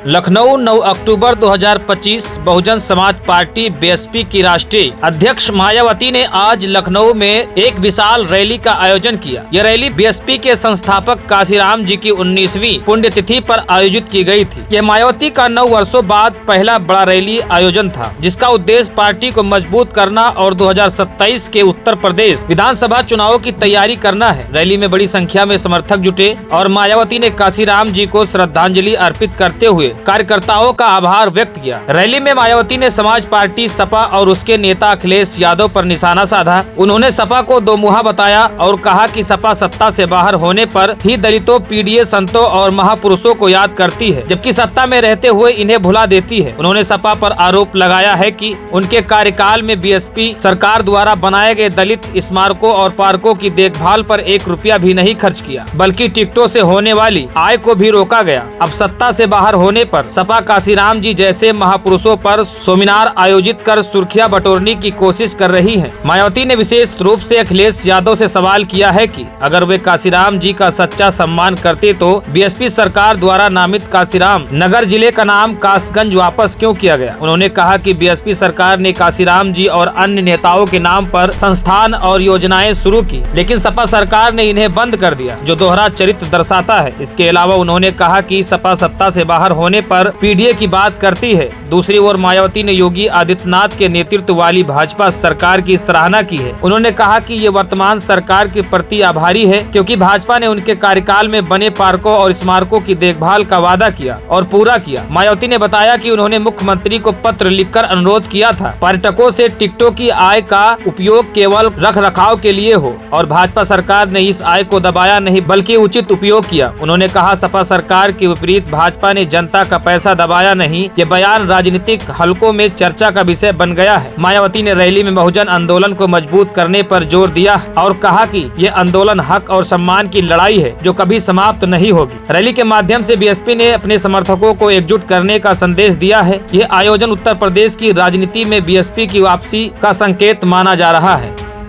लखनऊ 9 अक्टूबर 2025। Bahujan Samaj party BSP की राष्ट्रीय अध्यक्ष मायावती ने आज लखनऊ में एक विशाल रैली का आयोजन किया। यह रैली बीएसपी के संस्थापक काशीराम जी की 19वीं पुण्यतिथि पर आयोजित की गई थी। यह मायावती का 9 वर्षों बाद पहला बड़ा रैली आयोजन था, जिसका उद्देश्य पार्टी को मजबूत करना और 2027 के उत्तर प्रदेश विधानसभा चुनावों की तैयारी करना है। रैली में बड़ी संख्या में समर्थक जुटे और मायावती ने काशीराम जी को श्रद्धांजलि अर्पित करते हुए कार्यकर्ताओं का आभार व्यक्त किया। रैली में मायावती ने समाज पार्टी सपा और उसके नेता अखिलेश यादव पर निशाना साधा। उन्होंने सपा को दोमुहा बताया और कहा कि सपा सत्ता से बाहर होने पर ही दलितों, पीडीए, संतों और महापुरुषों को याद करती है, जबकि सत्ता में रहते हुए इन्हें भुला देती है। उन्होंने सपा पर आरोप लगाया है कि उनके कार्यकाल में बीएसपी सरकार द्वारा बनाए गए दलित स्मारकों और पार्कों की देखभाल पर 1 रुपया भी नहीं खर्च किया, बल्कि टिकटों से होने वाली आय को भी रोका गया। अब सत्ता से बाहर होने पर सपा काशीराम जी जैसे महापुरुषों पर सेमिनार आयोजित कर सुर्खियां बटोरने की कोशिश कर रही है। मायावती ने विशेष रूप से अखिलेश यादव से सवाल किया है कि अगर वे काशीराम जी का सच्चा सम्मान करते तो बीएसपी सरकार द्वारा नामित काशीराम नगर जिले का नाम कासगंज वापस क्यों किया गया। उन्होंने कहा कि बीएसपी सरकार ने काशीराम जी और अन्य नेताओं के नाम पर संस्थान और योजनाएं शुरू की, लेकिन सपा सरकार ने इन्हें बंद कर दिया, जो दोहरा चरित्र दर्शाता है। इसके अलावा उन्होंने कहा कि सपा सत्ता से बाहर होने पर पीडीए की बात करती है। दूसरी ओर मायावती ने योगी आदित्यनाथ के नेतृत्व वाली भाजपा सरकार की सराहना की है। उन्होंने कहा कि ये वर्तमान सरकार के प्रति आभारी है, क्योंकि भाजपा ने उनके कार्यकाल में बने पार्कों और स्मारकों की देखभाल का वादा किया और पूरा किया। मायावती ने बताया कि उन्होंने मुख्यमंत्री को पत्र लिखकर अनुरोध किया था पर्यटकों से टिकटों की आय का उपयोग केवल रख रखाव के लिए हो, और भाजपा सरकार ने इस आय को दबाया नहीं बल्कि उचित उपयोग किया। उन्होंने कहा सपा सरकार के विपरीत भाजपा ने जनता का पैसा दबाया नहीं। ये बयान राजनीतिक हलकों में चर्चा का विषय बन गया है। मायावती ने रैली में बहुजन आंदोलन को मजबूत करने पर जोर दिया और कहा कि ये आंदोलन हक और सम्मान की लड़ाई है, जो कभी समाप्त नहीं होगी। रैली के माध्यम से बीएसपी ने अपने समर्थकों को एकजुट करने का संदेश दिया है। ये आयोजन उत्तर प्रदेश की राजनीति में बीएसपी की वापसी का संकेत माना जा रहा है।